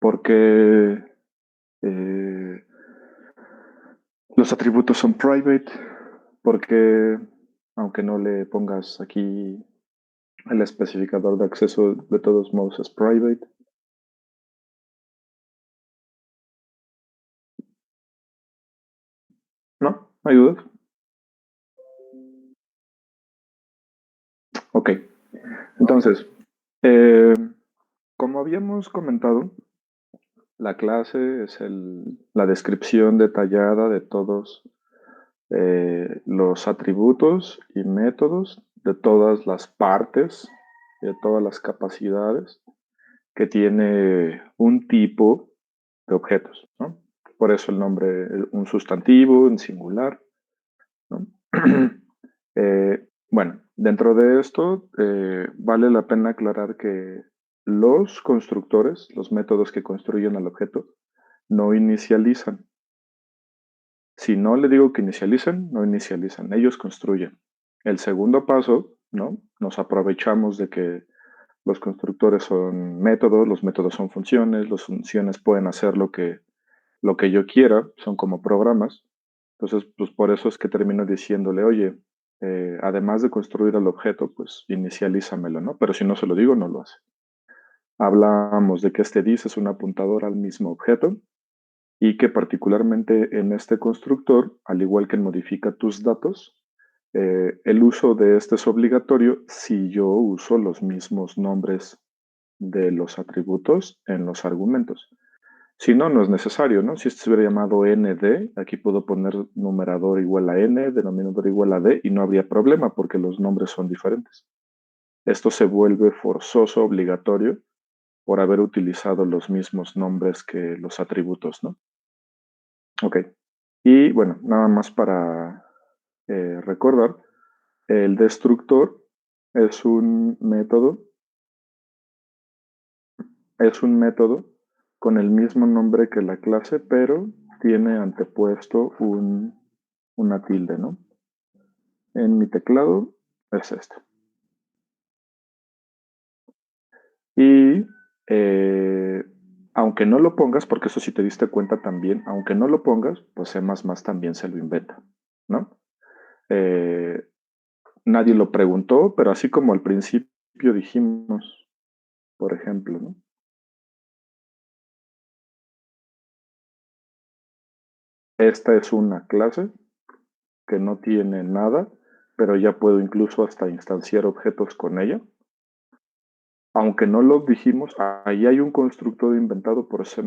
porque eh, los atributos son private, porque aunque no le pongas aquí el especificador de acceso, de todos modos es private. ¿No? ¿Hay dudas? Ok. Entonces, eh, como habíamos comentado, la clase es la descripción detallada de todos los atributos y métodos, de todas las partes, de todas las capacidades que tiene un tipo de objetos, ¿no? Por eso el nombre, un sustantivo en singular, ¿no? Bueno, dentro de esto vale la pena aclarar que los constructores, los métodos que construyen al objeto, no inicializan. Si no le digo que inicialicen, no inicializan, ellos construyen. El segundo paso, ¿no? Nos aprovechamos de que los constructores son métodos, los métodos son funciones, las funciones pueden hacer lo que yo quiera, son como programas. Entonces, pues por eso es que termino diciéndole, oye, además de construir el objeto, pues inicialízamelo, ¿no? Pero si no se lo digo, no lo hace. Hablamos de que este disk es un apuntador al mismo objeto y que particularmente en este constructor, al igual que en modifica tus datos, el uso de este es obligatorio si yo uso los mismos nombres de los atributos en los argumentos. Si no, no es necesario, ¿no? Si esto se hubiera llamado nd, aquí puedo poner numerador igual a n, denominador igual a d, y no habría problema porque los nombres son diferentes. Esto se vuelve forzoso, obligatorio, por haber utilizado los mismos nombres que los atributos, ¿no? Ok. Y bueno, nada más para recordar, el destructor es es un método con el mismo nombre que la clase, pero tiene antepuesto una tilde, ¿no? En mi teclado es esto. Y aunque no lo pongas, porque eso sí te diste cuenta también, aunque no lo pongas, pues C++ también se lo inventa, ¿no? Eh, Nadie lo preguntó, pero así como al principio dijimos, por ejemplo, ¿no? Esta es una clase que no tiene nada, pero ya puedo incluso hasta instanciar objetos con ella. Aunque no lo dijimos, ahí hay un constructor inventado por C++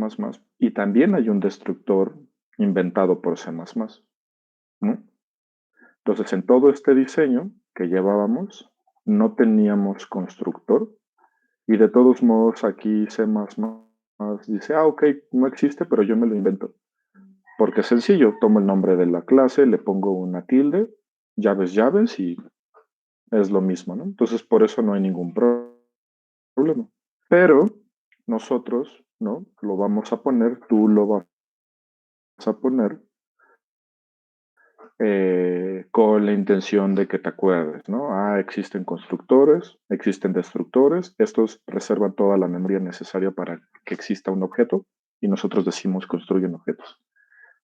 y también hay un destructor inventado por C++, ¿no? Entonces, en todo este diseño que llevábamos, no teníamos constructor y de todos modos aquí C++ dice, ok, no existe, pero yo me lo invento. Porque es sencillo, tomo el nombre de la clase, le pongo una tilde, llaves, llaves y es lo mismo, ¿no? Entonces, por eso no hay ningún problema. Pero nosotros, ¿no? Lo vamos a poner, tú lo vas a poner con la intención de que te acuerdes, ¿no? Ah, existen constructores, existen destructores, estos reservan toda la memoria necesaria para que exista un objeto y nosotros decimos construyen objetos.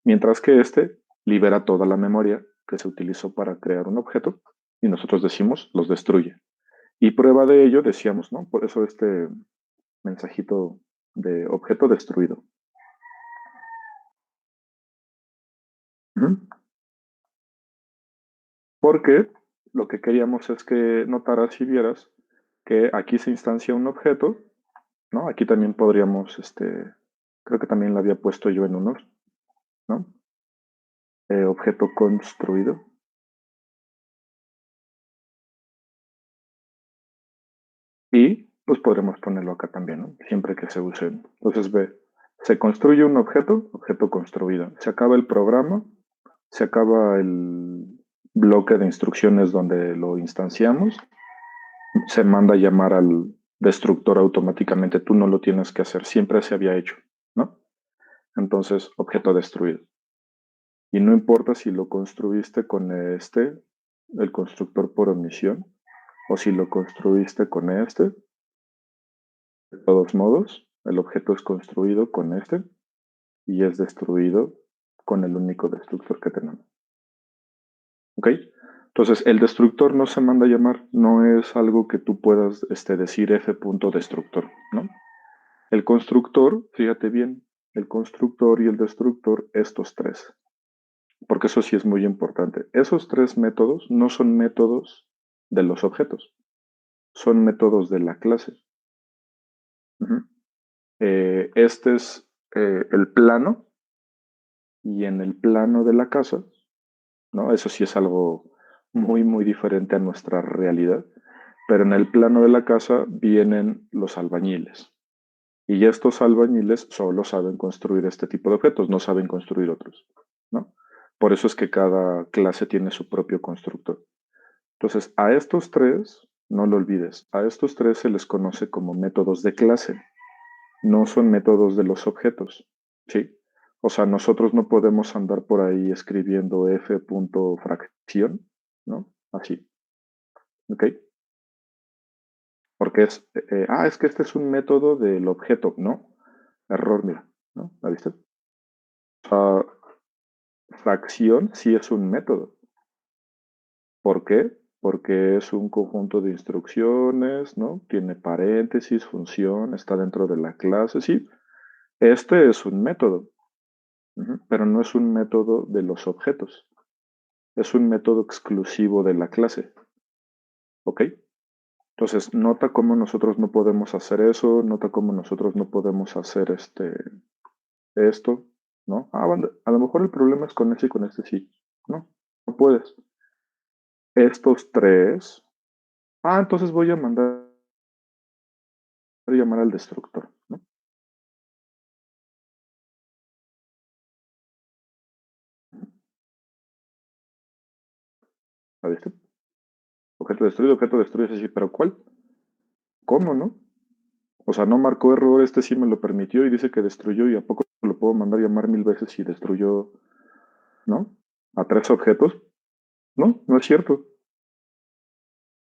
Mientras que este libera toda la memoria que se utilizó para crear un objeto y nosotros decimos los destruye. Y prueba de ello decíamos, ¿no? Por eso este mensajito de objeto destruido. Ujú. Porque lo que queríamos es que notaras y vieras que aquí se instancia un objeto, ¿no? Aquí también podríamos, creo que también lo había puesto yo en unos, ¿no? Objeto construido. Y pues podremos ponerlo acá también, ¿no? Siempre que se use. Entonces ve, se construye un objeto, objeto construido. Se acaba el programa, se acaba el bloque de instrucciones donde lo instanciamos, se manda a llamar al destructor automáticamente. Tú no lo tienes que hacer, siempre se había hecho, ¿no? Entonces, objeto destruido. Y no importa si lo construiste con el constructor por omisión, o si lo construiste con de todos modos, El objeto es construido con este y es destruido con el único destructor que tenemos. ¿Ok? Entonces, el destructor no se manda a llamar, no es algo que tú puedas decir f.destructor, ¿no? El constructor, fíjate bien, el constructor y el destructor, estos tres, porque eso sí es muy importante. Esos tres métodos no son métodos de los objetos, son métodos de la clase. Ujú. Este es el plano y en el plano de la casa, ¿no? Eso sí es algo muy, muy diferente a nuestra realidad, pero en el plano de la casa vienen los albañiles. Y estos albañiles solo saben construir este tipo de objetos, no saben construir otros, ¿no? Por eso es que cada clase tiene su propio constructor. Entonces, a estos tres, no lo olvides, a estos tres se les conoce como métodos de clase, no son métodos de los objetos, ¿sí? O sea, nosotros no podemos andar por ahí escribiendo f.fracción, ¿no? Así, ¿ok? Porque es que este es un método del objeto, ¿no? Error, mira, ¿no? ¿La viste? O sea, fracción sí es un método. ¿Por qué? Porque es un conjunto de instrucciones, ¿no? Tiene paréntesis, función, está dentro de la clase, sí. Este es un método, pero no es un método de los objetos. Es un método exclusivo de la clase, ¿ok? Entonces, nota cómo nosotros no podemos hacer eso, nota cómo nosotros no podemos hacer esto, ¿no? Bueno, a lo mejor el problema es con este y con este sí, ¿no? No puedes. Estos tres. Entonces voy a mandar a llamar al destructor, ¿no? ¿La viste? Objeto destruido, sí, pero ¿cuál? ¿Cómo, no? O sea, no marcó error, este sí me lo permitió y dice que destruyó y a poco lo puedo mandar a llamar 1000 veces si destruyó, ¿no? A tres objetos. No, no es cierto.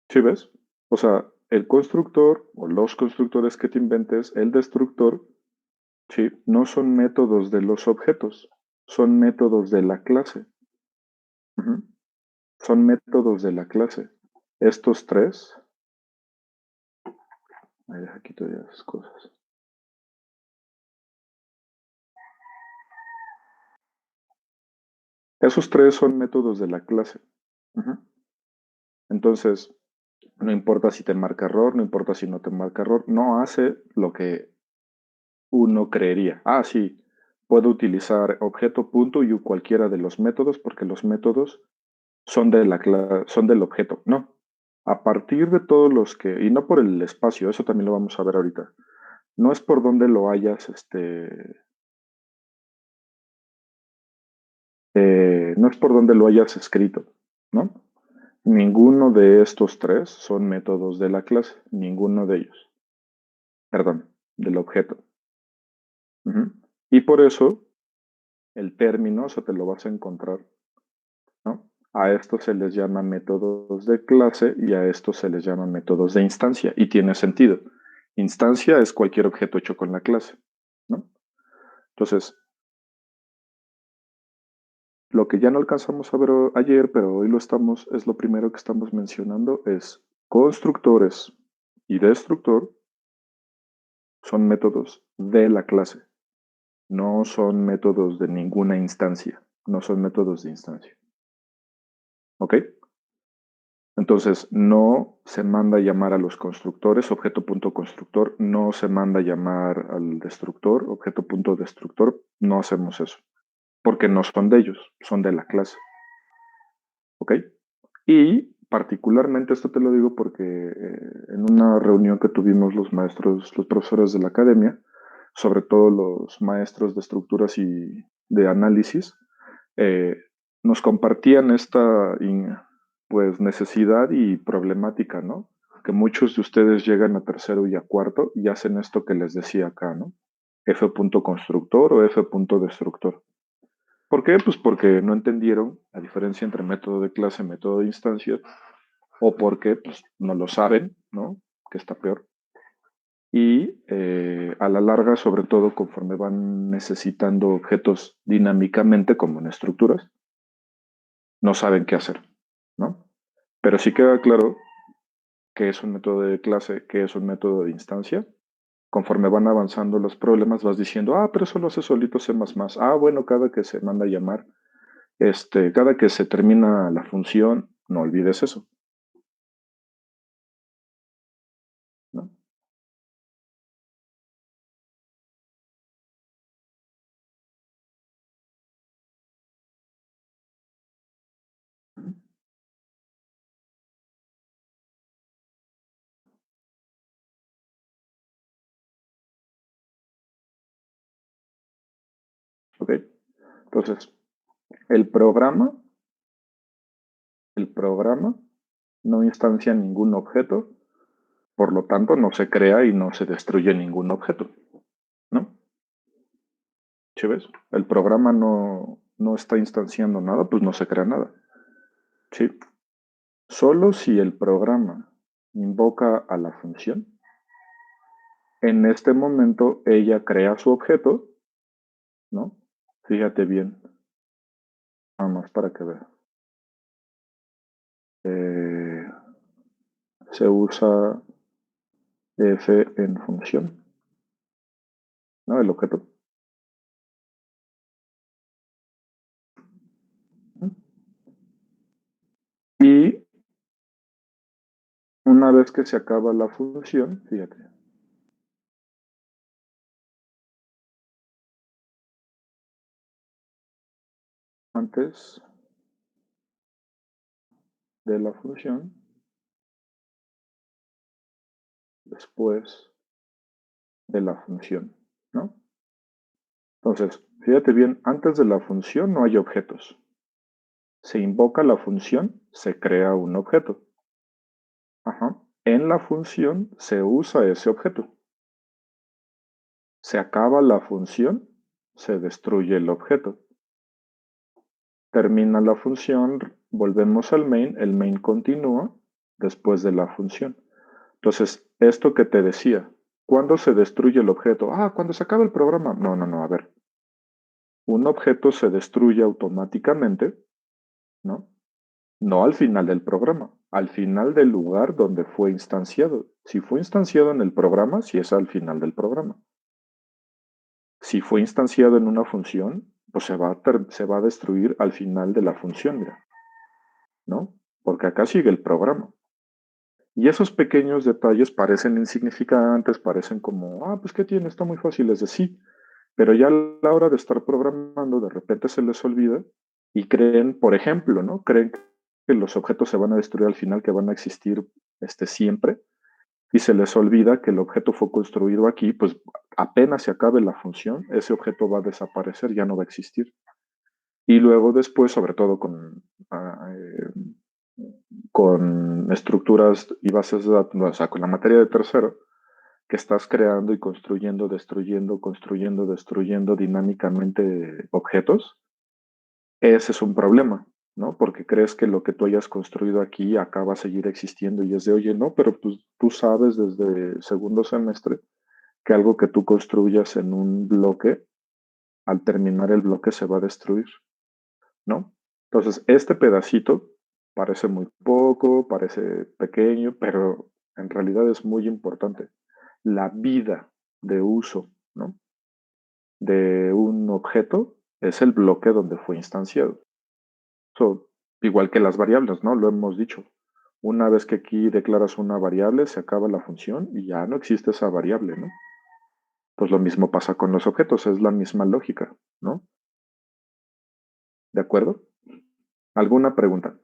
¿Sí ves? O sea, el constructor o los constructores que te inventes, el destructor, sí, no son métodos de los objetos, son métodos de la clase. Ujú. Son métodos de la clase. Estos tres, ahí deja quito ya esas cosas. Esos tres son métodos de la clase. Ujú. Entonces, no importa si te marca error, no importa si no te marca error, no hace lo que uno creería. Sí, puedo utilizar objeto, punto y cualquiera de los métodos porque los métodos son son del objeto. No. A partir de todos los que, y no por el espacio, eso también lo vamos a ver ahorita. No es por donde lo hayas, no es por donde lo hayas escrito, ¿no? Ninguno de estos tres son métodos de la clase, ninguno de ellos, perdón, del objeto. Ujú. Y por eso el término, o sea, te lo vas a encontrar, ¿no? A estos se les llama métodos de clase y a estos se les llama métodos de instancia. Y tiene sentido. Instancia es cualquier objeto hecho con la clase, ¿no? Entonces, lo que ya no alcanzamos a ver ayer, pero hoy lo estamos, es lo primero que estamos mencionando, es constructores y destructor son métodos de la clase, no son métodos de ninguna instancia, no son métodos de instancia. ¿Ok? Entonces, no se manda a llamar a los constructores, objeto.constructor, no se manda a llamar al destructor, objeto.destructor, no hacemos eso, porque no son de ellos, son de la clase. ¿Ok? Y particularmente esto te lo digo porque en una reunión que tuvimos los maestros, los profesores de la academia, sobre todo los maestros de estructuras y de análisis, eh, nos compartían esta pues necesidad y problemática, ¿no? Que muchos de ustedes llegan a tercero y a cuarto y hacen esto que les decía acá, ¿no? F.constructor o F.destructor. ¿Por qué? Pues porque no entendieron la diferencia entre método de clase y método de instancia, o porque pues, no lo saben, ¿no? Que está peor. y a la larga, sobre todo conforme van necesitando objetos dinámicamente como en estructuras, no saben qué hacer, ¿no? Pero sí queda claro qué es un método de clase, qué es un método de instancia. Conforme van avanzando los problemas, vas diciendo, ah, pero eso lo hace solito C++. Ah, bueno, cada que se manda a llamar, cada que se termina la función, no olvides eso, ¿no? ¿Ok? Entonces, el programa, el programa no instancia ningún objeto, por lo tanto no se crea y no se destruye ningún objeto, ¿no? ¿Sí ves? El programa no está instanciando nada, pues no se crea nada. ¿Sí? Solo si el programa invoca a la función, en este momento ella crea su objeto, ¿no? Fíjate bien, nada más para que veas. Eh, Se usa f en función, ¿no? El objeto. Y una vez que se acaba la función, fíjate, antes de la función, después de la función, ¿no? Entonces, fíjate bien, antes de la función no hay objetos. Se invoca la función, se crea un objeto. Ajá. En la función se usa ese objeto. Se acaba la función, se destruye el objeto. Termina la función, volvemos al main, el main continúa después de la función. Entonces, esto que te decía, ¿cuándo se destruye el objeto? Ah, cuando se acaba el programa. No, no, no, a ver. Un objeto se destruye automáticamente, ¿no? No al final del programa, al final del lugar donde fue instanciado. Si fue instanciado en el programa, sí es al final del programa. Si fue instanciado en una función, pues se va a destruir al final de la función, mira, ¿no? Porque acá sigue el programa. Y esos pequeños detalles parecen insignificantes, parecen como, ah, pues ¿qué tiene? Está muy fácil, es decir, pero ya a la hora de estar programando, de repente se les olvida y creen, por ejemplo, ¿no? Creen que los objetos se van a destruir al final, que van a existir siempre, y se les olvida que el objeto fue construido aquí, pues apenas se acabe la función, ese objeto va a desaparecer, ya no va a existir. Y luego después, sobre todo con estructuras y bases de datos, o sea, con la materia de tercero, que estás creando y construyendo, destruyendo, construyendo, destruyendo dinámicamente objetos, ese es un problema, ¿no? Porque crees que lo que tú hayas construido aquí acá va a seguir existiendo y es de, oye, no, pero pues tú sabes desde segundo semestre que algo que tú construyas en un bloque, al terminar el bloque se va a destruir, ¿no? Entonces, este pedacito parece muy poco, parece pequeño, pero en realidad es muy importante. La vida de uso, ¿no? De un objeto es el bloque donde fue instanciado. So, igual que las variables, ¿no? Lo hemos dicho. Una vez que aquí declaras una variable, se acaba la función y ya no existe esa variable, ¿no? Pues lo mismo pasa con los objetos, es la misma lógica, ¿no? ¿De acuerdo? ¿Alguna pregunta?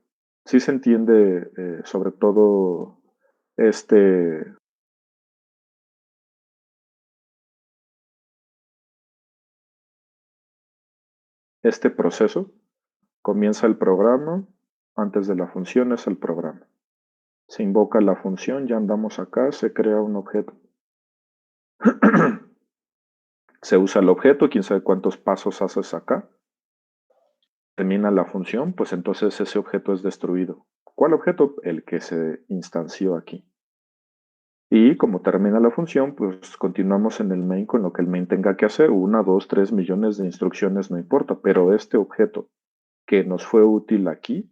¿Sí se entiende sobre todo este, este proceso? Comienza el programa, antes de la función es el programa. Se invoca la función, ya andamos acá, se crea un objeto. Se usa el objeto, quién sabe cuántos pasos haces acá. Termina la función, pues entonces ese objeto es destruido. ¿Cuál objeto? El que se instanció aquí. Y como termina la función, pues continuamos en el main con lo que el main tenga que hacer. 1, 2, 3 millones de instrucciones, no importa. Pero este objeto que nos fue útil aquí,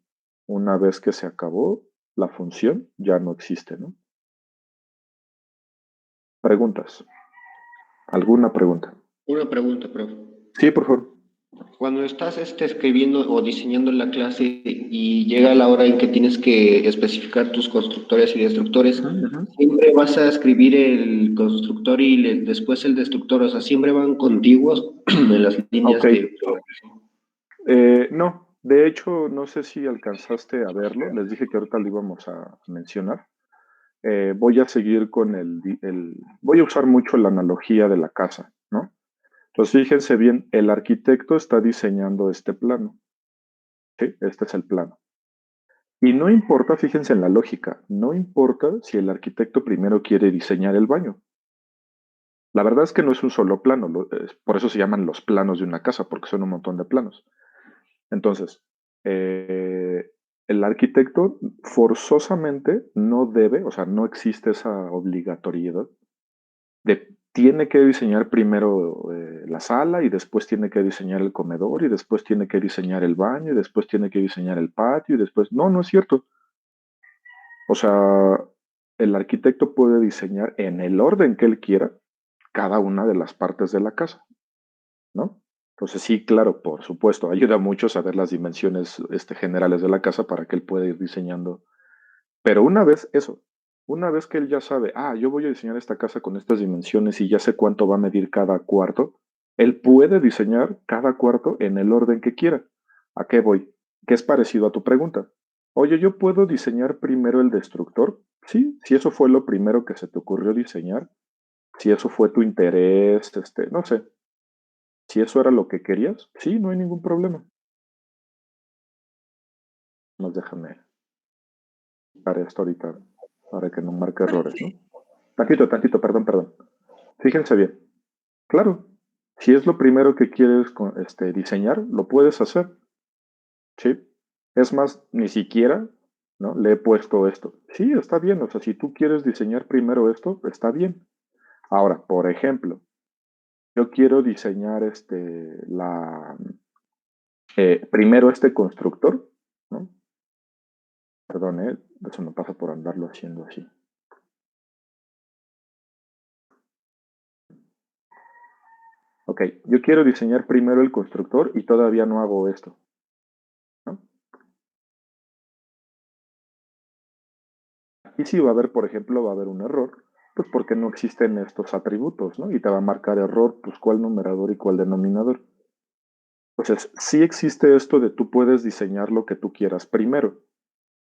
una vez que se acabó la función, ya no existe, ¿no? Preguntas. ¿Alguna pregunta? Una pregunta, profe. Sí, por favor. Cuando estás escribiendo o diseñando la clase y llega la hora en que tienes que especificar tus constructores y destructores, Ujú, ujú. siempre vas a escribir el constructor y después el destructor, o sea, siempre van contiguos en las Ok. líneas de programación. No, de hecho, no sé si alcanzaste a verlo. Les dije que ahorita lo íbamos a mencionar. Voy a seguir con voy a usar mucho la analogía de la casa, ¿no? Entonces, fíjense bien, el arquitecto está diseñando este plano, ¿sí? Este es el plano. Y no importa, fíjense en la lógica, no importa si el arquitecto primero quiere diseñar el baño. La verdad es que no es un solo plano, por eso se llaman los planos de una casa, porque son un montón de planos. Entonces, el arquitecto forzosamente no debe, o sea, no existe esa obligatoriedad tiene que diseñar primero la sala y después tiene que diseñar el comedor y después tiene que diseñar el baño y después tiene que diseñar el patio y después... No, no es cierto. O sea, el arquitecto puede diseñar en el orden que él quiera cada una de las partes de la casa, ¿no? Entonces sí, claro, por supuesto, ayuda mucho saber las dimensiones generales de la casa para que él pueda ir diseñando. Pero una vez que él ya sabe, yo voy a diseñar esta casa con estas dimensiones y ya sé cuánto va a medir cada cuarto, él puede diseñar cada cuarto en el orden que quiera. ¿A qué voy? Que es parecido a tu pregunta. Oye, ¿yo puedo diseñar primero el destructor? Sí, si eso fue lo primero que se te ocurrió diseñar, si eso fue tu interés, no sé, si eso era lo que querías, sí, no hay ningún problema. Más déjame para esto ahorita, para que no marque errores, ¿no? Tantito, perdón. Fíjense bien. Claro, si es lo primero que quieres diseñar, lo puedes hacer, ¿sí? Es más, ni siquiera, ¿no? Le he puesto esto. Sí, está bien, o sea, si tú quieres diseñar primero esto, está bien. Ahora, por ejemplo, yo quiero diseñar primero este constructor, ¿no? Perdón, eso me pasa por andarlo haciendo así. Ok, yo quiero diseñar primero el constructor y todavía no hago esto, ¿no? Y si va a haber, por ejemplo, va a haber un error, pues porque no existen estos atributos, ¿no? Y te va a marcar error, pues cuál numerador y cuál denominador. Entonces, sí existe esto de tú puedes diseñar lo que tú quieras primero,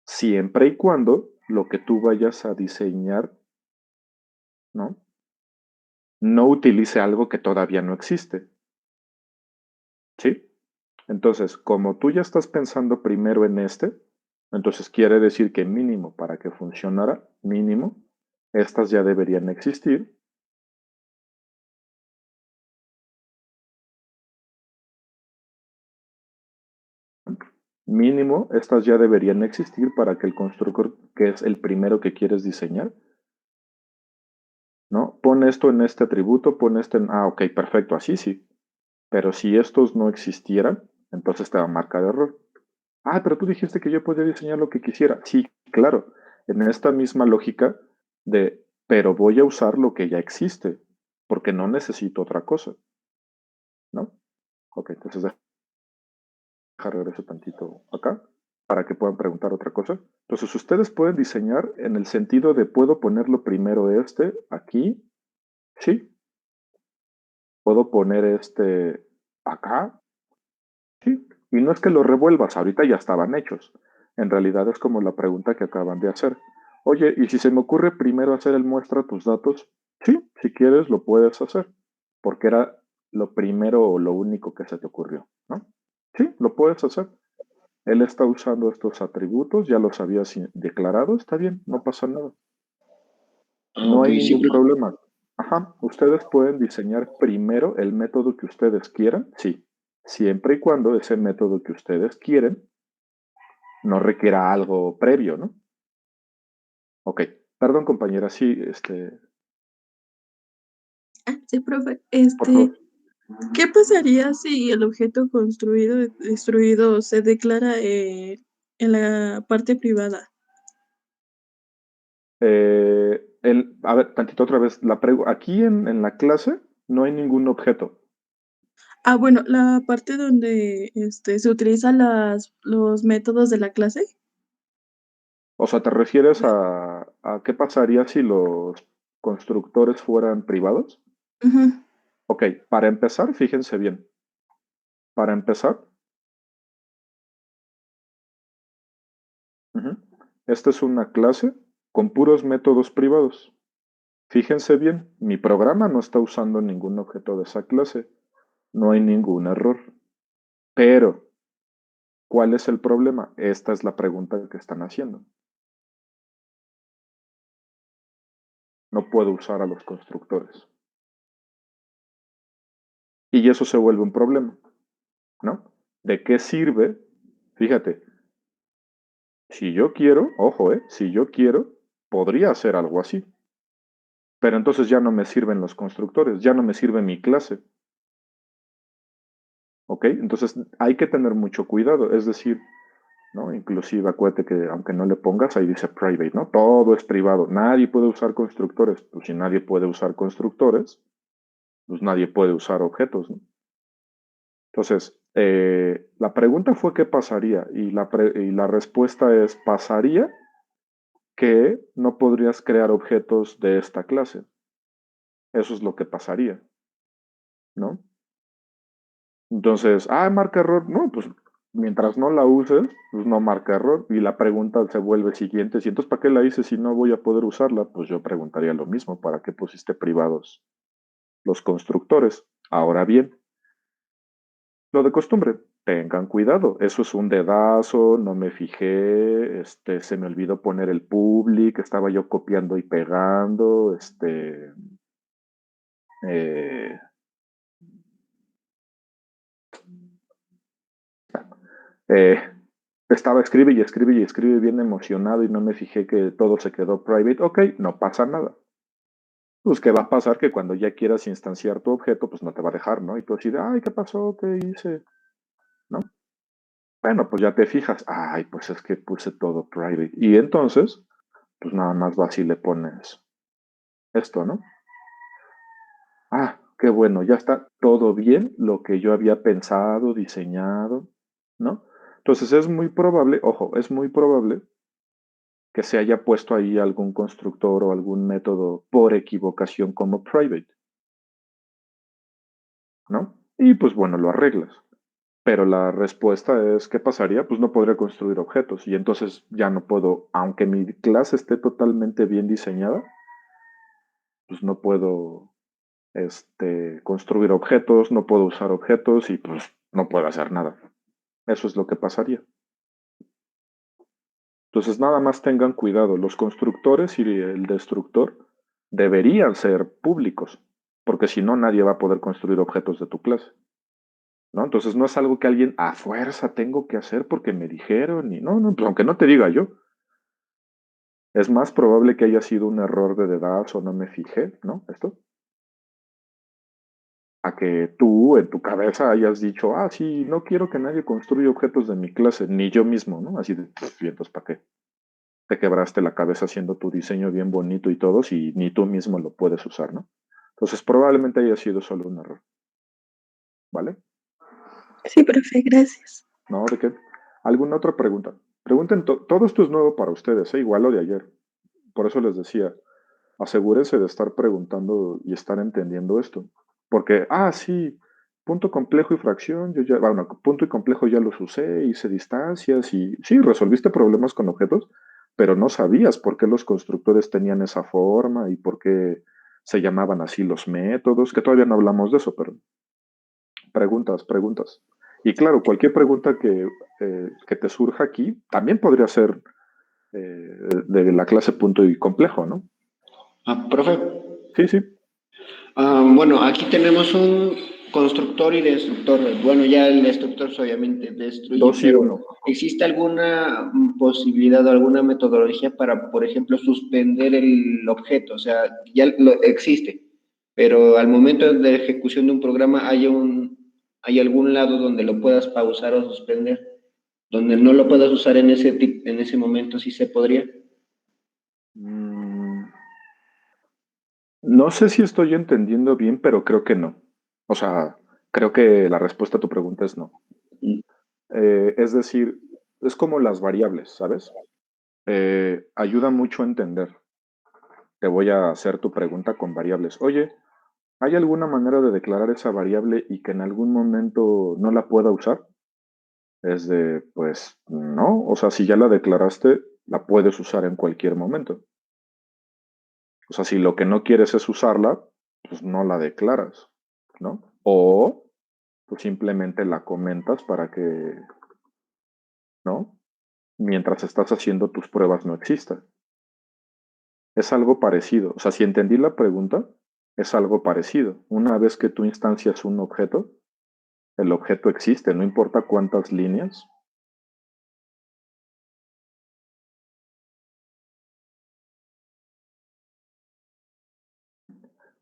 siempre y cuando lo que tú vayas a diseñar, ¿no? No utilice algo que todavía no existe, ¿sí? Entonces, como tú ya estás pensando primero en entonces quiere decir que mínimo para que funcionara, mínimo, estas ya deberían existir. Mínimo, estas ya deberían existir para que el constructor, que es el primero que quieres diseñar, ¿no? Pon esto en este atributo, pon esto en... ok, perfecto, así sí. Pero si estos no existieran, entonces te va a marcar error. Pero tú dijiste que yo podía diseñar lo que quisiera. Sí, claro, en esta misma lógica pero voy a usar lo que ya existe, porque no necesito otra cosa, ¿no? Ok, entonces regreso tantito acá para que puedan preguntar otra cosa. Entonces, ustedes pueden diseñar en el sentido de puedo ponerlo primero aquí, sí. Puedo poner acá, sí. Y no es que lo revuelvas, ahorita ya estaban hechos. En realidad es como la pregunta que acaban de hacer. Oye, ¿y si se me ocurre primero hacer el muestra tus datos? Sí, si quieres lo puedes hacer, porque era lo primero o lo único que se te ocurrió, ¿no? Sí, lo puedes hacer. Él está usando estos atributos, ya los habías declarado, está bien, no pasa nada. No Ok, hay sí, ningún problema. Ajá, ustedes pueden diseñar primero el método que ustedes quieran, sí, siempre y cuando ese método que ustedes quieren no requiera algo previo, ¿no? Ok, Perdón, compañera, sí, Sí, profe. por favor. ¿Qué pasaría si el objeto construido destruido se declara en la parte privada? A ver, tantito otra vez. Aquí en la clase no hay ningún objeto. Bueno, la parte donde se utilizan los métodos de la clase. O sea, ¿te refieres a qué pasaría si los constructores fueran privados? Ujú. Ok, para empezar, fíjense bien. Para empezar, ujú, esta es una clase con puros métodos privados. Fíjense bien, mi programa no está usando ningún objeto de esa clase. No hay ningún error. Pero, ¿cuál es el problema? Esta es la pregunta que están haciendo. No puedo usar a los constructores. Y eso se vuelve un problema, ¿no? ¿De qué sirve? Fíjate, si yo quiero, ojo, si yo quiero, podría hacer algo así. Pero entonces ya no me sirven los constructores, ya no me sirve mi clase. ¿Ok? Entonces hay que tener mucho cuidado. Es decir, ¿no? Inclusive acuérdate que aunque no le pongas, ahí dice private, ¿no? Todo es privado. Nadie puede usar constructores. Pues si nadie puede usar constructores, pues nadie puede usar objetos, ¿no? Entonces, la pregunta fue qué pasaría y la respuesta es pasaría que no podrías crear objetos de esta clase. Eso es lo que pasaría, ¿no? Entonces, marca error. No, pues mientras no la uses, pues no marca error. Y la pregunta se vuelve siguiente. ¿Y entonces para qué la hice si no voy a poder usarla? Pues yo preguntaría lo mismo. ¿Para qué pusiste privados los constructores? Ahora bien, lo de costumbre, tengan cuidado. Eso es un dedazo, no me fijé, se me olvidó poner el public, estaba yo copiando y pegando, eh, eh, estaba escribe y escribe y escribe bien emocionado y no me fijé que todo se quedó private. Ok, no pasa nada. Pues, ¿qué va a pasar? Que cuando ya quieras instanciar tu objeto, pues no te va a dejar, ¿no? Y tú así de, ay, ¿qué pasó? ¿Qué hice? ¿No? Bueno, pues ya te fijas, ay, pues es que puse todo private. Y entonces, pues nada más vas y le pones esto, ¿no? Qué bueno, ya está todo bien lo que yo había pensado, diseñado, ¿no? Entonces es muy probable, ojo, es muy probable que se haya puesto ahí algún constructor o algún método por equivocación como private, ¿no? Y pues bueno, lo arreglas. Pero la respuesta es, ¿qué pasaría? Pues no podría construir objetos y entonces ya no puedo, aunque mi clase esté totalmente bien diseñada, pues no puedo construir objetos, no puedo usar objetos y pues no puedo hacer nada. Eso es lo que pasaría. Entonces nada más tengan cuidado, los constructores y el destructor deberían ser públicos, porque si no nadie va a poder construir objetos de tu clase, ¿no? Entonces no es algo que alguien a fuerza tengo que hacer porque me dijeron y no, no, pues aunque no te diga yo, es más probable que haya sido un error de dedazo o no me fijé, ¿no? Esto, a que tú en tu cabeza hayas dicho, sí, no quiero que nadie construya objetos de mi clase, ni yo mismo, ¿no? Así de, "Y entonces, ¿para qué? Te quebraste la cabeza haciendo tu diseño bien bonito y todo, si ni tú mismo lo puedes usar, ¿no? Entonces, probablemente haya sido solo un error, ¿vale? Sí, profe, gracias. ¿No? ¿De qué? ¿Alguna otra pregunta? Pregunten, todo esto es nuevo para ustedes, igual lo de ayer. Por eso les decía, asegúrense de estar preguntando y estar entendiendo esto. Porque, sí, punto complejo y fracción, yo ya, bueno, punto y complejo ya los usé, hice distancias y sí, resolviste problemas con objetos, pero no sabías por qué los constructores tenían esa forma y por qué se llamaban así los métodos, que todavía no hablamos de eso, pero preguntas, preguntas. Y claro, cualquier pregunta que te surja aquí también podría ser de la clase punto y complejo, ¿no? Profe, Sí, sí. bueno, aquí tenemos constructor y destructor. Bueno, ya el destructor obviamente destruye, 2 y pero 1. ¿existe alguna posibilidad o alguna metodología para, por ejemplo, suspender el objeto? O sea, ya existe, pero al momento de ejecución de un programa hay algún lado donde lo puedas pausar o suspender, donde no lo puedas usar en ese momento, sí se podría. No sé si estoy entendiendo bien, pero creo que no. O sea, creo que la respuesta a tu pregunta es no. Es decir, es como las variables, ¿sabes? Ayuda mucho a entender. Te voy a hacer tu pregunta con variables. Oye, ¿hay alguna manera de declarar esa variable y que en algún momento no la pueda usar? Es de, pues no, o sea, si ya la declaraste, la puedes usar en cualquier momento. O sea, si lo que no quieres es usarla, pues no la declaras, ¿no? O pues simplemente la comentas para que, ¿no? Mientras estás haciendo tus pruebas no exista. Es algo parecido. O sea, si entendí la pregunta, es algo parecido. Una vez que tú instancias un objeto, el objeto existe, no importa cuántas líneas.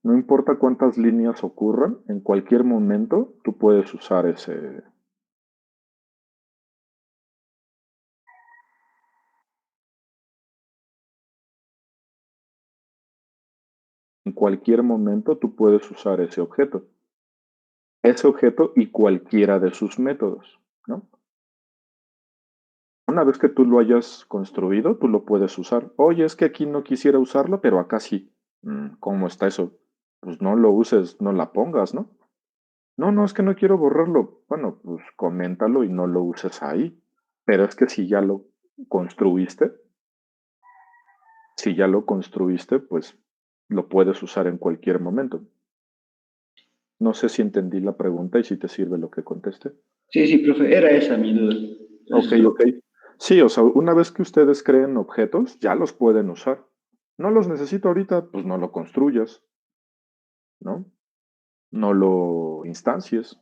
No importa cuántas líneas ocurran, en cualquier momento tú puedes usar ese. En cualquier momento tú puedes usar ese objeto. Ese objeto y cualquiera de sus métodos, ¿no? Una vez que tú lo hayas construido, tú lo puedes usar. Oye, es que aquí no quisiera usarlo, pero acá sí. ¿Cómo está eso? Pues no lo uses, no la pongas, ¿no? No, no, es que no quiero borrarlo. Bueno, pues coméntalo y no lo uses ahí. Pero es que construiste, si ya lo construiste, pues lo puedes usar en cualquier momento. No sé si entendí la pregunta y si te sirve lo que conteste. Sí, sí, profe, era esa mi duda. Ok, Gracias, profe. ok. Sí, o sea, una vez que ustedes creen objetos, ya los pueden usar. No los necesito ahorita, pues no lo construyas, ¿no? No lo instancies.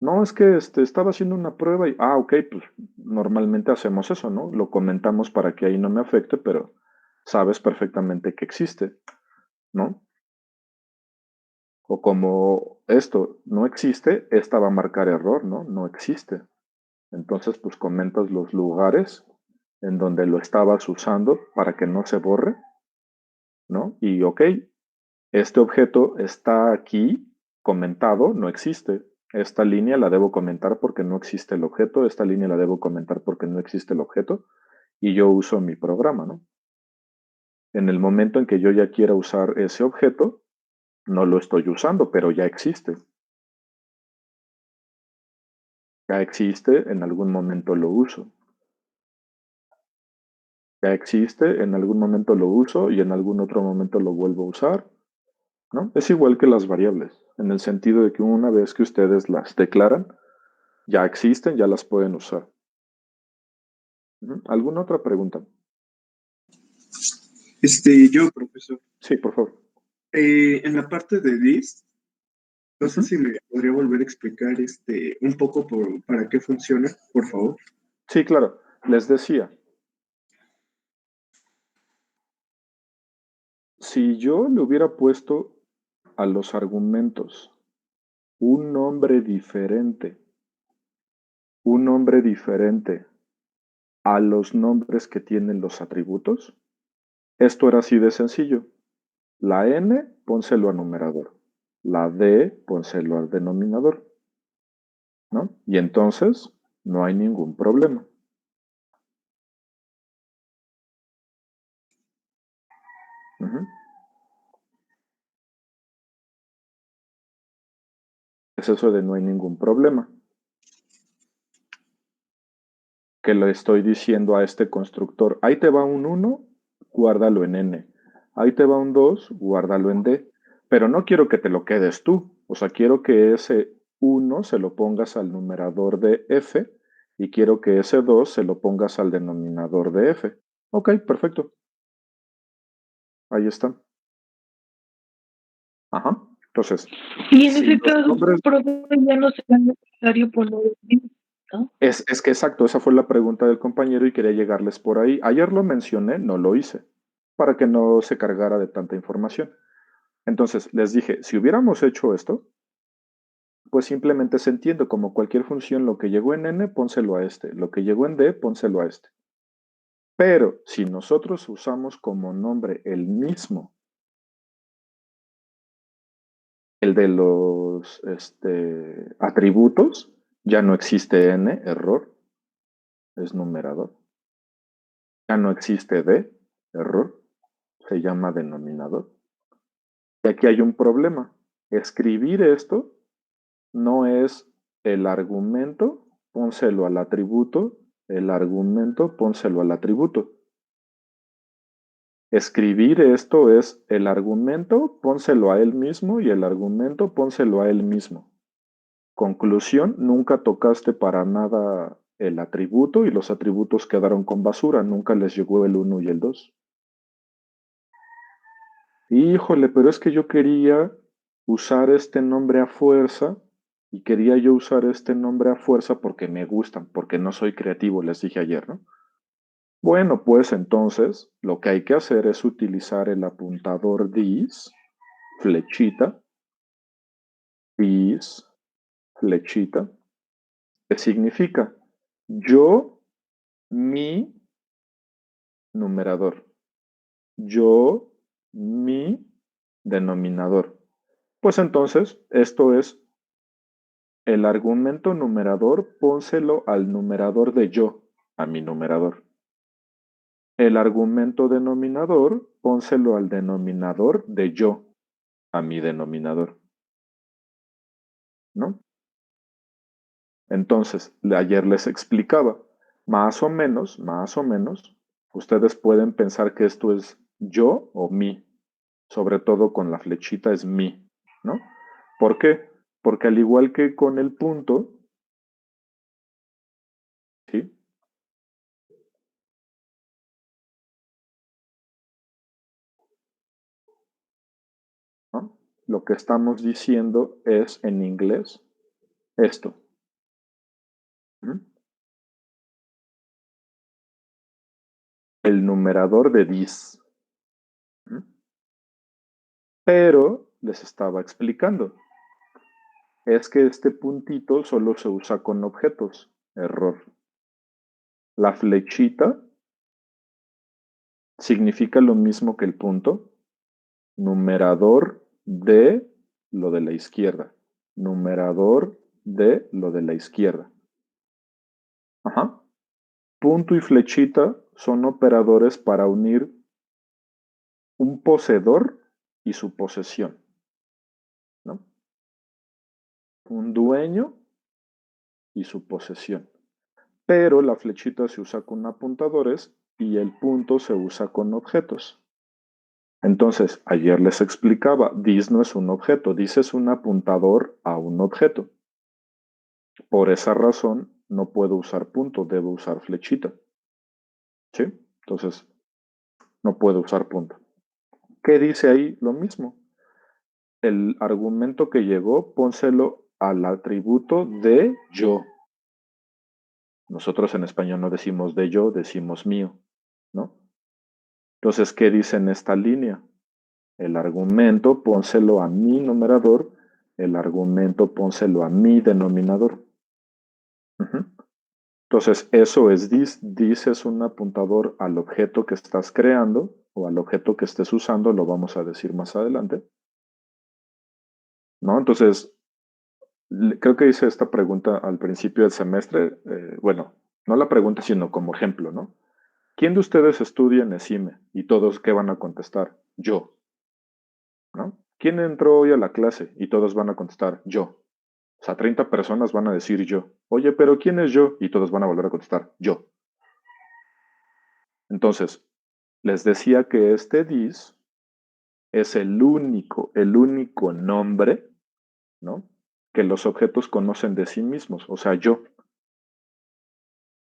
No, es que estaba haciendo una prueba y, ok, pues normalmente hacemos eso, ¿no? Lo comentamos para que ahí no me afecte, pero sabes perfectamente que existe, ¿no? O como esto no existe, esta va a marcar error, ¿no? No existe. Entonces, pues comentas los lugares en donde lo estabas usando para que no se borre, ¿no? Y ok, este objeto está aquí comentado, no existe. Esta línea la debo comentar porque no existe el objeto, esta línea la debo comentar porque no existe el objeto y yo uso mi programa, ¿no? En el momento en que yo ya quiera usar ese objeto, no lo estoy usando, pero ya existe. Ya existe, en algún momento lo uso. Ya existe, en algún momento lo uso y en algún otro momento lo vuelvo a usar, ¿no? Es igual que las variables, en el sentido de que una vez que ustedes las declaran, ya existen, ya las pueden usar. ¿Alguna otra pregunta? Yo, profesor, Sí, por favor. en la parte de list, no sé Ujú. si me podría volver a explicar un poco para qué funciona, por favor. Sí, claro. Les decía, si yo le hubiera puesto a los argumentos un nombre diferente, un nombre diferente a los nombres que tienen los atributos, esto era así de sencillo. La n, pónselo a numerador. La d, pónselo al denominador, ¿no? Y entonces no hay ningún problema. Ujú. Es eso de no hay ningún problema. Que le estoy diciendo a este constructor, ahí te va un 1, guárdalo en n. Ahí te va un 2, guárdalo en d. Pero no quiero que te lo quedes tú. O sea, quiero que ese 1 se lo pongas al numerador de f y quiero que ese 2 se lo pongas al denominador de f. Ok, perfecto. Ahí está. Ajá. Entonces, Y en si ese los caso, nombres... profe, ya no será necesario poner el this, ¿no? Es que exacto, esa fue la pregunta del compañero y quería llegarles por ahí. Ayer lo mencioné, no lo hice, para que no se cargara de tanta información. Entonces, les dije, si hubiéramos hecho esto, pues simplemente se entiende como cualquier función, lo que llegó en n, pónselo a este, lo que llegó en d, pónselo a este. Pero si nosotros usamos como nombre el mismo, el de los atributos, ya no existe n, error, es numerador. Ya no existe d, error, se llama denominador. Y aquí hay un problema. Escribir esto no es el argumento, pónselo al atributo, el argumento, pónselo al atributo. Escribir esto es el argumento, pónselo a él mismo y el argumento, pónselo a él mismo. Conclusión, nunca tocaste para nada el atributo y los atributos quedaron con basura, nunca les llegó el 1 y el 2. Híjole, pero es que yo quería usar este nombre a fuerza y quería yo usar este nombre a fuerza porque me gustan, porque no soy creativo, les dije ayer, ¿no? Bueno, pues entonces lo que hay que hacer es utilizar el apuntador this, flechita, this, flechita, que significa yo, mi, numerador, yo, mi, denominador. Pues entonces esto es el argumento numerador, pónselo al numerador de yo, a mi numerador. El argumento denominador, pónselo al denominador de yo, a mi denominador. ¿No? Entonces, ayer les explicaba, más o menos, ustedes pueden pensar que esto es yo o mi, sobre todo con la flechita es mi, ¿no? ¿Por qué? Porque al igual que con el punto, ¿sí? ¿No? Lo que estamos diciendo es en inglés esto. ¿Mm? El numerador de this. ¿Mm? Pero les estaba explicando. Es que este puntito solo se usa con objetos. Error. La flechita significa lo mismo que el punto. Numerador de lo de la izquierda. Numerador de lo de la izquierda. Ajá. Punto y flechita son operadores para unir un poseedor y su posesión, ¿no? Un dueño y su posesión. Pero la flechita se usa con apuntadores y el punto se usa con objetos. Entonces, ayer les explicaba, this no es un objeto, this es un apuntador a un objeto. Por esa razón, no puedo usar punto, debo usar flechita. ¿Sí? Entonces, no puedo usar punto. ¿Qué dice ahí? Lo mismo. El argumento que llegó, pónselo al atributo de yo. Nosotros en español no decimos de yo, decimos mío, ¿no? Entonces, ¿qué dice en esta línea? El argumento, pónselo a mi numerador, el argumento, pónselo a mi denominador. Entonces, eso es this. This es un apuntador al objeto que estás creando o al objeto que estés usando, lo vamos a decir más adelante. ¿No? Entonces, creo que hice esta pregunta al principio del semestre. Bueno, no la pregunta, sino como ejemplo, ¿no? ¿Quién de ustedes estudia en ESIME? Y todos, ¿qué van a contestar? Yo. ¿No? ¿Quién entró hoy a la clase? Y todos van a contestar, yo. O sea, 30 personas van a decir yo. Oye, pero ¿quién es yo? Y todos van a volver a contestar, yo. Entonces, les decía que este this es el único nombre, ¿no? Que los objetos conocen de sí mismos, o sea, yo.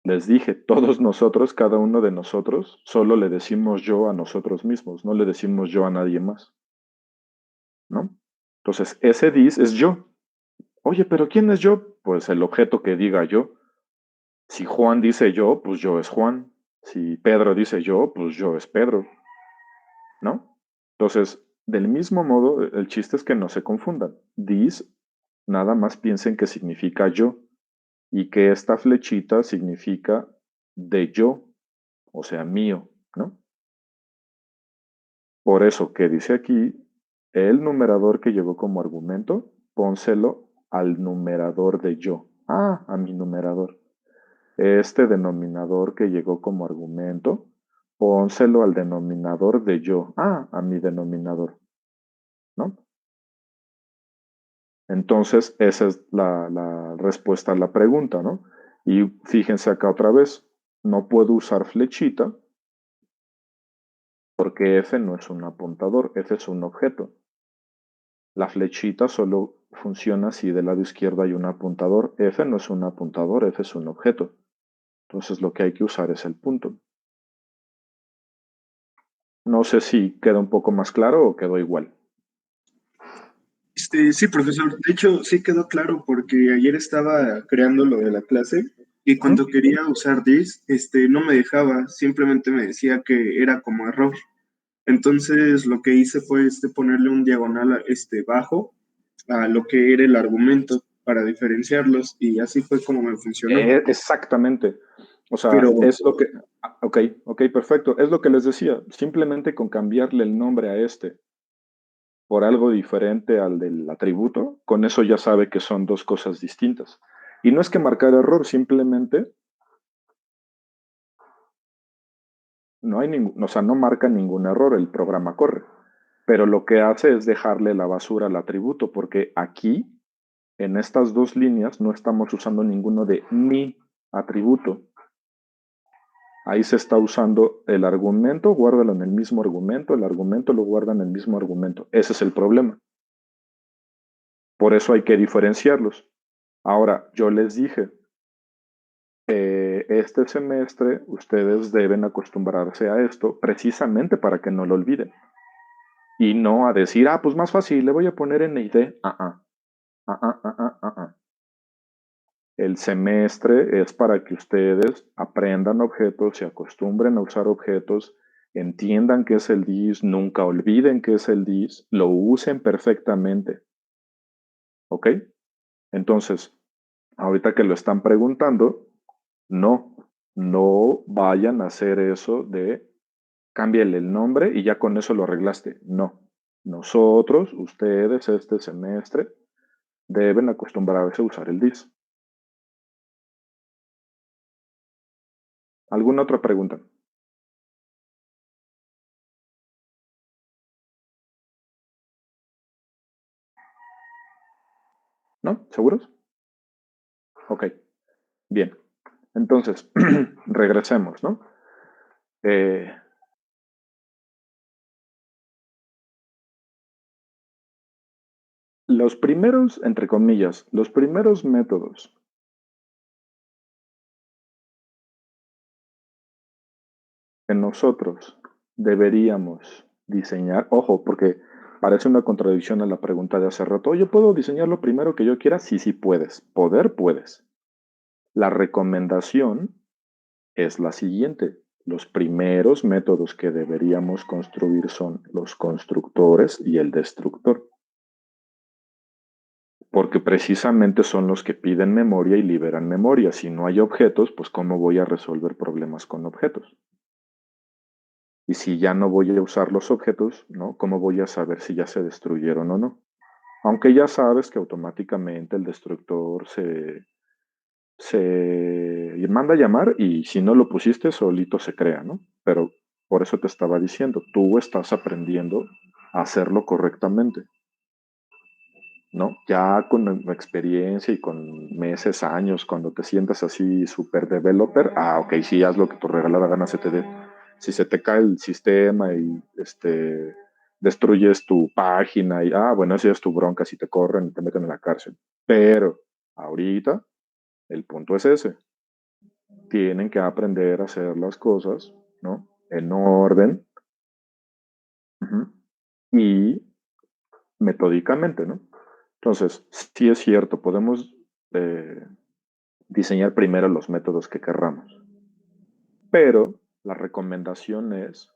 Les dije, todos nosotros, cada uno de nosotros, solo le decimos yo a nosotros mismos, no le decimos yo a nadie más, ¿no? Entonces, ese this es yo. Oye, pero ¿quién es yo? Pues el objeto que diga yo. Si Juan dice yo, pues yo es Juan. Si Pedro dice yo, pues yo es Pedro, ¿no? Entonces, del mismo modo, el chiste es que no se confundan. This, nada más piensen que significa yo y que esta flechita significa de yo, o sea, mío, ¿no? Por eso que dice aquí, el numerador que llegó como argumento, pónselo al numerador de yo. Ah, a mi numerador. Este denominador que llegó como argumento, pónselo al denominador de yo. Ah, a mi denominador, ¿no? Entonces, esa es la respuesta a la pregunta, ¿no? Y fíjense acá otra vez, no puedo usar flechita porque F no es un apuntador, F es un objeto. La flechita solo funciona si del lado izquierdo hay un apuntador. F no es un apuntador, F es un objeto. Entonces lo que hay que usar es el punto. No sé si queda un poco más claro o quedó igual. Sí, profesor. De hecho, sí quedó claro porque ayer estaba creando lo de la clase y cuando quería usar this, no me dejaba, simplemente me decía que era como error. Entonces, lo que hice fue ponerle un diagonal bajo a lo que era el argumento para diferenciarlos y así fue como me funcionó. Exactamente. O sea, Pero es lo que... ok, perfecto. Es lo que les decía. Simplemente con cambiarle el nombre a este por algo diferente al del atributo, con eso ya sabe que son dos cosas distintas. Y no es que marcar error, simplemente no hay ningún, o sea, no marca ningún error, el programa corre. Pero lo que hace es dejarle la basura al atributo, porque aquí, en estas dos líneas, no estamos usando ninguno de mi atributo. Ahí se está usando el argumento, guárdalo en el mismo argumento, el argumento lo guarda en el mismo argumento. Ese es el problema. Por eso hay que diferenciarlos. Ahora, yo les dije, este semestre ustedes deben acostumbrarse a esto precisamente para que no lo olviden. Y no a decir, ah, pues más fácil, le voy a poner NID. El semestre es para que ustedes aprendan objetos, se acostumbren a usar objetos, entiendan qué es el this, nunca olviden qué es el this, lo usen perfectamente. ¿Ok? Entonces, ahorita que lo están preguntando, no vayan a hacer eso de cámbiale el nombre y ya con eso lo arreglaste. No. Nosotros, ustedes, este semestre, deben acostumbrarse a usar el this. ¿Alguna otra pregunta? ¿No? ¿Seguros? Ok, bien. Entonces, regresemos, ¿no? Los primeros, entre comillas, los primeros métodos que nosotros deberíamos diseñar, ojo, porque parece una contradicción a la pregunta de hace rato, ¿yo puedo diseñar lo primero que yo quiera? Sí, sí puedes. Poder, puedes. La recomendación es la siguiente. Los primeros métodos que deberíamos construir son los constructores y el destructor. Porque precisamente son los que piden memoria y liberan memoria. Si no hay objetos, pues ¿cómo voy a resolver problemas con objetos? Y si ya no voy a usar los objetos, ¿no? ¿Cómo voy a saber si ya se destruyeron o no? Aunque ya sabes que automáticamente el destructor se manda a llamar y si no lo pusiste, solito se crea, ¿no? Pero por eso te estaba diciendo, tú estás aprendiendo a hacerlo correctamente, ¿no? Ya con la experiencia y con meses, años, cuando te sientas así super developer, ok, sí, haz lo que tu regalada gana se te dé. Si se te cae el sistema y destruyes tu página y, bueno, esa es tu bronca si te corren y te meten en la cárcel. Pero ahorita el punto es ese. Tienen que aprender a hacer las cosas, ¿no? En orden. Y metódicamente, ¿no? Entonces, sí es cierto, podemos diseñar primero los métodos que querramos, pero la recomendación es,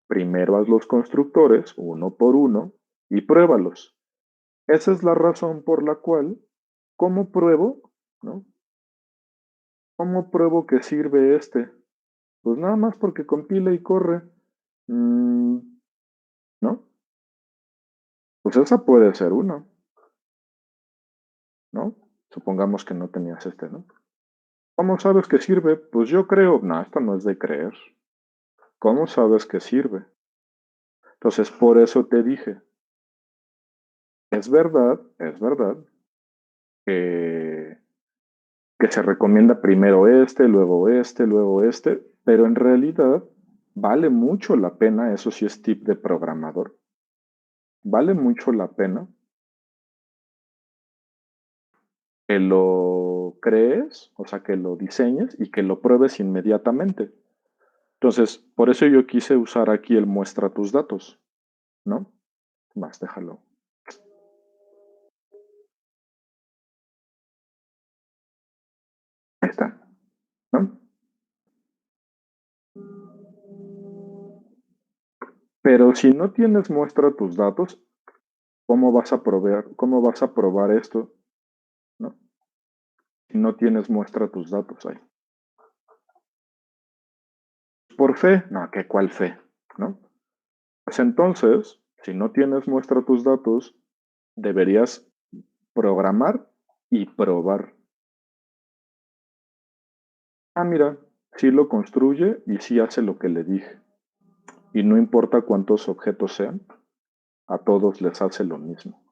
primero haz los constructores uno por uno y pruébalos. Esa es la razón por la cual, ¿cómo pruebo? ¿No? ¿Cómo pruebo que sirve este? Pues nada más porque compila y corre. ¿No? Pues esa puede ser una, ¿no? Supongamos que no tenías este, ¿no? ¿Cómo sabes que sirve? Pues yo creo. No, esto no es de creer. ¿Cómo sabes que sirve? Entonces, por eso te dije, es verdad que, que se recomienda primero luego este, pero en realidad vale mucho la pena, eso sí es tip de programador, vale mucho la pena que lo crees, o sea, que lo diseñes y que lo pruebes inmediatamente. Entonces, por eso yo quise usar aquí el muestra tus datos, ¿no? Más, déjalo. Ahí está, ¿no? Pero si no tienes muestra tus datos, cómo vas a probar esto, ¿no? Si no tienes muestra tus datos ahí. Por fe, no, ¿qué cuál fe? ¿No? Pues entonces, si no tienes muestra tus datos, deberías programar y probar. Ah, mira, sí lo construye y sí hace lo que le dije. Y no importa cuántos objetos sean, a todos les hace lo mismo.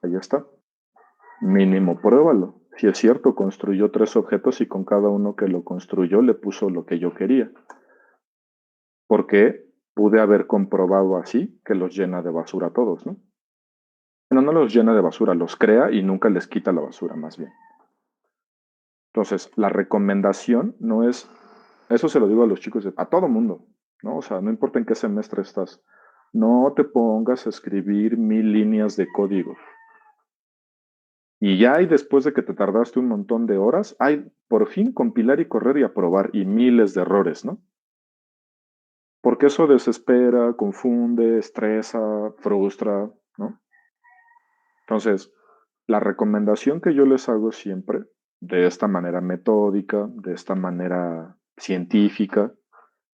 Ahí está. Mínimo pruébalo. Si es cierto, construyó 3 objetos y con cada uno que lo construyó le puso lo que yo quería. Porque pude haber comprobado así que los llena de basura a todos, ¿no? No los llena de basura, los crea y nunca les quita la basura, más bien. Entonces, la recomendación no es, eso se lo digo a los chicos, a todo mundo, ¿no? O sea, no importa en qué semestre estás, no te pongas a escribir 1000 líneas de código. Y ya hay, después de que te tardaste un montón de horas, hay por fin compilar y correr y aprobar y miles de errores, ¿no? Porque eso desespera, confunde, estresa, frustra, ¿no? Entonces, la recomendación que yo les hago siempre, de esta manera metódica, de esta manera científica,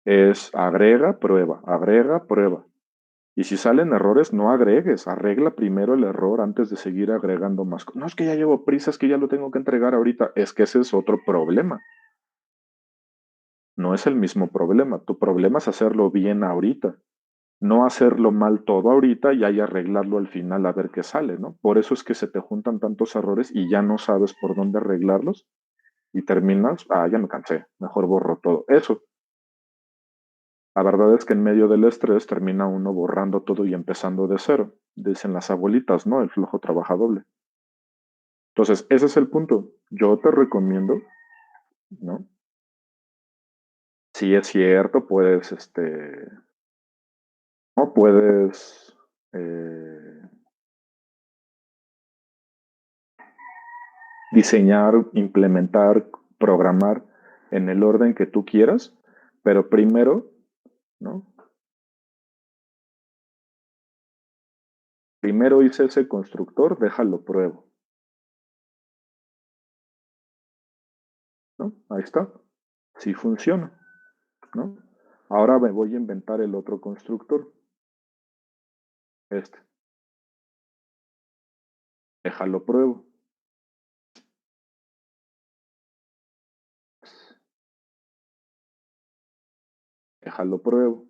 es agrega, prueba, agrega, prueba. Y si salen errores, no agregues, arregla primero el error antes de seguir agregando más. No es que ya llevo prisa, es que ya lo tengo que entregar ahorita, es que ese es otro problema. No es el mismo problema, tu problema es hacerlo bien ahorita, no hacerlo mal todo ahorita y ahí arreglarlo al final a ver qué sale, ¿no? Por eso es que se te juntan tantos errores y ya no sabes por dónde arreglarlos y terminas, ya me cansé, mejor borro todo. Eso, la verdad es que en medio del estrés termina uno borrando todo y empezando de cero. Dicen las abuelitas, ¿no? El flujo trabaja doble. Entonces, ese es el punto. Yo te recomiendo, ¿no? Si es cierto, puedes, no puedes diseñar, implementar, programar en el orden que tú quieras, pero primero, ¿no? Primero hice ese constructor, déjalo pruebo, ¿no? Ahí está. Sí funciona, ¿no? Ahora me voy a inventar el otro constructor, este. Déjalo pruebo. Déjalo pruebo.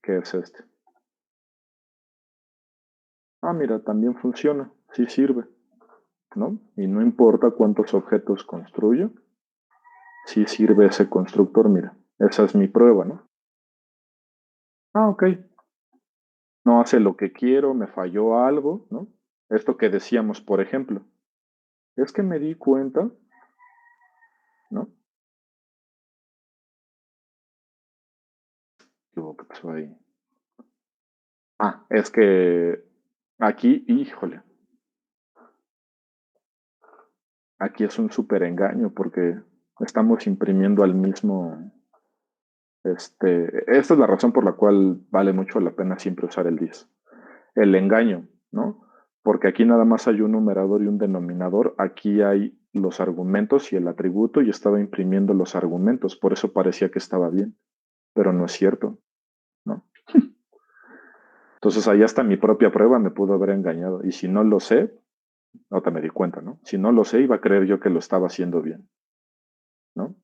¿Qué es este? Ah, mira, también funciona, sí sirve, ¿no? Y no importa cuántos objetos construyo, sí sirve ese constructor, mira. Esa es mi prueba, ¿no? Ah, ok. No hace lo que quiero, me falló algo, ¿no? Esto que decíamos, por ejemplo, es que me di cuenta, ¿no? ¿Qué pasó ahí? Ah, es que aquí, híjole, aquí es un súper engaño porque estamos imprimiendo al mismo, esta es la razón por la cual vale mucho la pena siempre usar el 10. El engaño, ¿no? Porque aquí nada más hay un numerador y un denominador, aquí hay los argumentos y el atributo y estaba imprimiendo los argumentos, por eso parecía que estaba bien, pero no es cierto, ¿no? Entonces ahí hasta mi propia prueba me pudo haber engañado y si no lo sé, ahorita me di cuenta, ¿no? Si no lo sé, iba a creer yo que lo estaba haciendo bien, ¿no?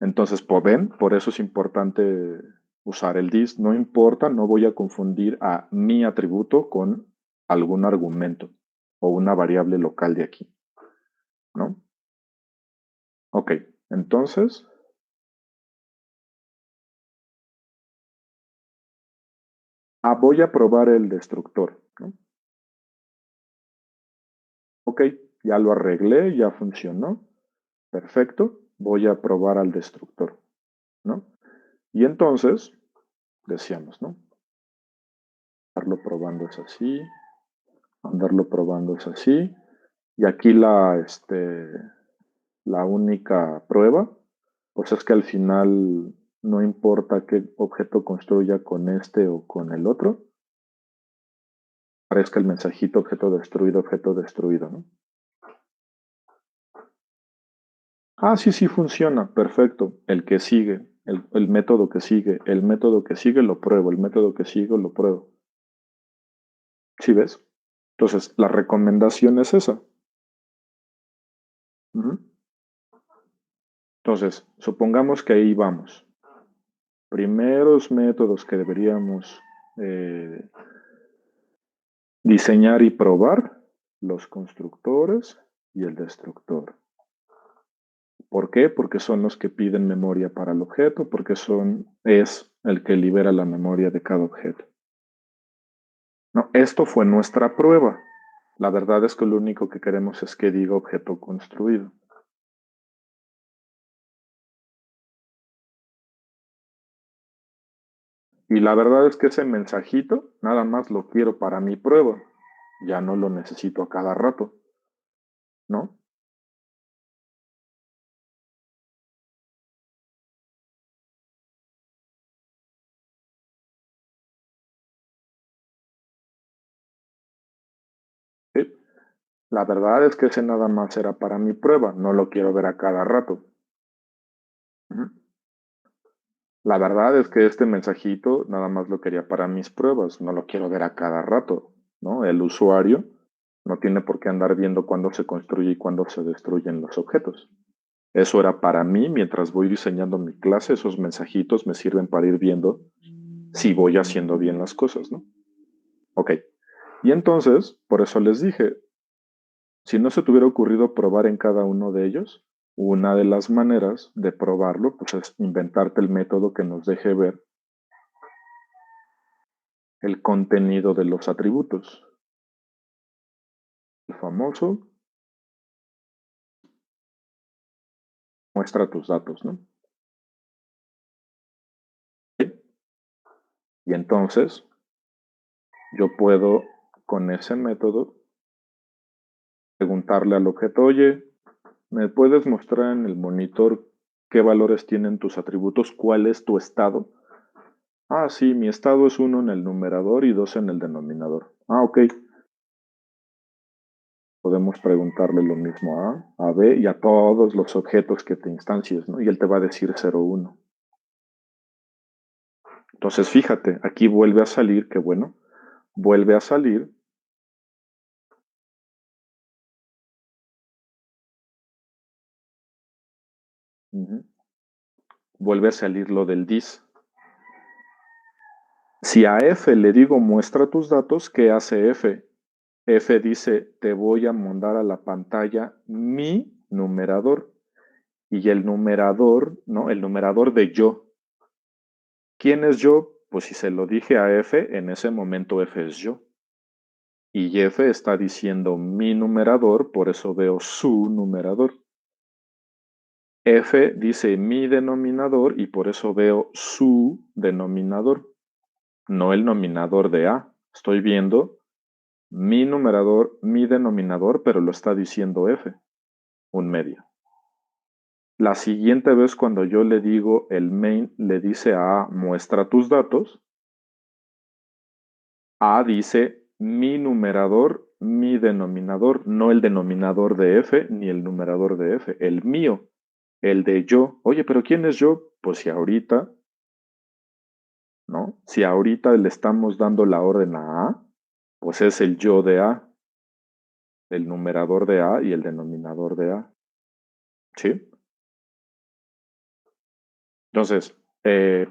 Entonces, ven, por eso es importante usar el this. No importa, no voy a confundir a mi atributo con algún argumento o una variable local de aquí, ¿no? Ok, entonces, voy a probar el destructor, ¿no? Ok, ya lo arreglé, ya funcionó. Perfecto, voy a probar al destructor, ¿no? Y entonces, decíamos, ¿no? Andarlo probando es así, andarlo probando es así. Y aquí la única prueba, pues es que al final no importa qué objeto construya con este o con el otro, aparezca el mensajito objeto destruido, ¿no? Ah, sí, sí funciona, perfecto. El que sigue, el método que sigue, el método que sigue lo pruebo, el método que sigue lo pruebo. ¿Sí ves? Entonces, la recomendación es esa. Ujú. Entonces, supongamos que ahí vamos. Primeros métodos que deberíamos diseñar y probar, los constructores y el destructor. ¿Por qué? Porque son los que piden memoria para el objeto, porque es el que libera la memoria de cada objeto. No, esto fue nuestra prueba. La verdad es que lo único que queremos es que diga objeto construido. Y la verdad es que ese mensajito nada más lo quiero para mi prueba. Ya no lo necesito a cada rato, ¿no? ¿Sí? La verdad es que ese nada más era para mi prueba, no lo quiero ver a cada rato. Ujú. La verdad es que este mensajito nada más lo quería para mis pruebas, no lo quiero ver a cada rato, ¿no? El usuario no tiene por qué andar viendo cuándo se construye y cuándo se destruyen los objetos. Eso era para mí, mientras voy diseñando mi clase, esos mensajitos me sirven para ir viendo si voy haciendo bien las cosas, ¿no? Ok. Y entonces, por eso les dije, si no se te hubiera ocurrido probar en cada uno de ellos, una de las maneras de probarlo, pues es inventarte el método que nos deje ver el contenido de los atributos. El famoso muestra tus datos, ¿no? Y entonces yo puedo con ese método preguntarle al objeto, oye, ¿me puedes mostrar en el monitor qué valores tienen tus atributos? ¿Cuál es tu estado? Ah, sí, mi estado es 1 en el numerador y 2 en el denominador. Ah, ok. Podemos preguntarle lo mismo a B y a todos los objetos que te instancies, ¿no? Y él te va a decir 0, 1. Entonces, fíjate, aquí vuelve a salir, qué bueno, vuelve a salir. Vuelve a salir lo del dis. Si a F le digo muestra tus datos, ¿qué hace F? F dice, te voy a mandar a la pantalla mi numerador. Y el numerador, ¿no? El numerador de yo. ¿Quién es yo? Pues si se lo dije a F, en ese momento F es yo. Y F está diciendo mi numerador, por eso veo su numerador. F dice mi denominador y por eso veo su denominador, no el nominador de A. Estoy viendo mi numerador, mi denominador, pero lo está diciendo F, un medio. La siguiente vez cuando yo le digo, el main le dice a A, muestra tus datos, A dice mi numerador, mi denominador, no el denominador de F ni el numerador de F, el mío, el de yo. Oye, pero ¿quién es yo? Pues si ahorita, ¿no? Si ahorita le estamos dando la orden a A, pues es el yo de A, el numerador de A y el denominador de A. ¿Sí? Entonces,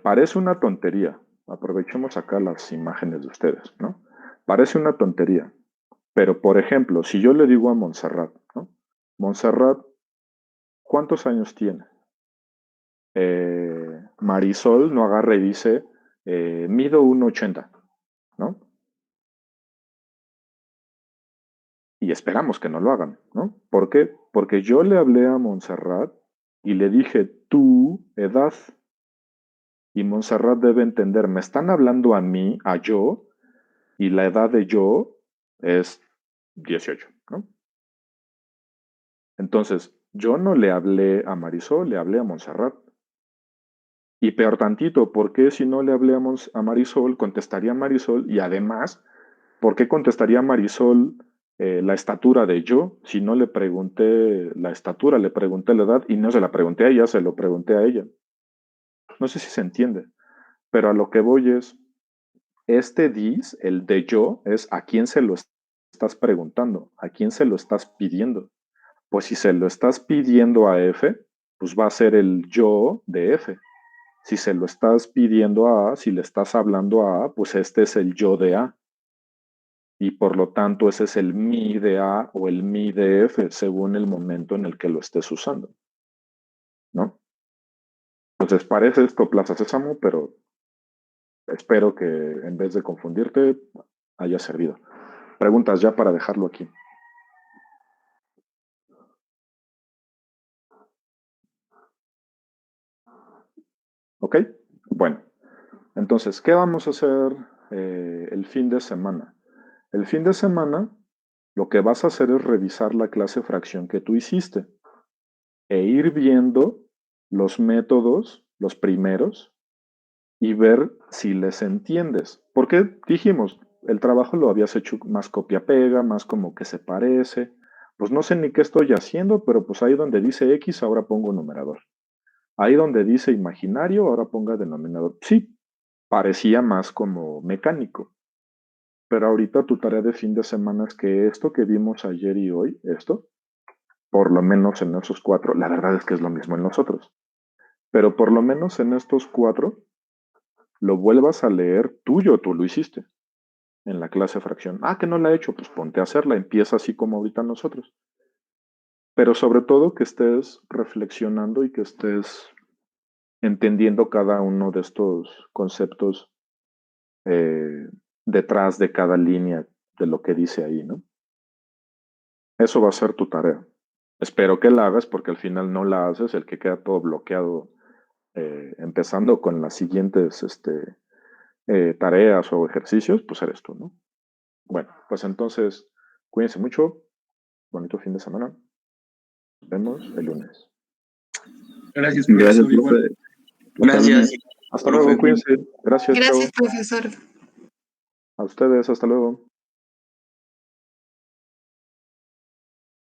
parece una tontería. Aprovechemos acá las imágenes de ustedes, ¿no? Parece una tontería. Pero, por ejemplo, si yo le digo a Montserrat, ¿no? Montserrat, ¿cuántos años tiene? Marisol no agarra y dice, mido 1,80, ¿no? Y esperamos que no lo hagan, ¿no? ¿Por qué? Porque yo le hablé a Montserrat y le dije tu edad. Y Montserrat debe entender, me están hablando a mí, a yo, y la edad de yo es 18, ¿no? Entonces, yo no le hablé a Marisol, le hablé a Montserrat. Y peor tantito, ¿por qué si no le hablé a Marisol, contestaría Marisol? Y además, ¿por qué contestaría Marisol la estatura de yo? Si no le pregunté la estatura, le pregunté la edad y no se la pregunté a ella, se lo pregunté a ella. No sé si se entiende, pero a lo que voy es, este dis, el de yo, es a quién se lo estás preguntando, a quién se lo estás pidiendo. Pues si se lo estás pidiendo a F, pues va a ser el yo de F. Si se lo estás pidiendo a A, si le estás hablando a A, pues este es el yo de A. Y por lo tanto ese es el mi de A o el mi de F, según el momento en el que lo estés usando. ¿No? Entonces parece esto Plaza Sésamo, pero espero que en vez de confundirte haya servido. Preguntas ya para dejarlo aquí. ¿Ok? Bueno, entonces, ¿qué vamos a hacer el fin de semana? El fin de semana, lo que vas a hacer es revisar la clase fracción que tú hiciste e ir viendo los métodos, los primeros, y ver si les entiendes. Porque dijimos, el trabajo lo habías hecho más copia-pega, más como que se parece. Pues no sé ni qué estoy haciendo, pero pues ahí donde dice X, ahora pongo numerador. Ahí donde dice imaginario, ahora ponga denominador. Sí, parecía más como mecánico. Pero ahorita tu tarea de fin de semana es que esto que vimos ayer y hoy, esto, por lo menos en esos 4, la verdad es que es lo mismo en nosotros, pero por lo menos en estos 4, lo vuelvas a leer tuyo, tú lo hiciste en la clase fracción. Ah, que no la he hecho, pues ponte a hacerla, empieza así como ahorita nosotros. Pero sobre todo que estés reflexionando y que estés entendiendo cada uno de estos conceptos detrás de cada línea de lo que dice ahí, ¿no? Eso va a ser tu tarea. Espero que la hagas porque al final no la haces, el que queda todo bloqueado, empezando con las siguientes tareas o ejercicios, pues eres tú, ¿no? Bueno, pues entonces, cuídense mucho, bonito fin de semana, nos vemos el lunes. Gracias, profesor. Igual. Gracias. Hasta luego, cuídense. Gracias, Gracias, chao. profesor. A ustedes, hasta luego.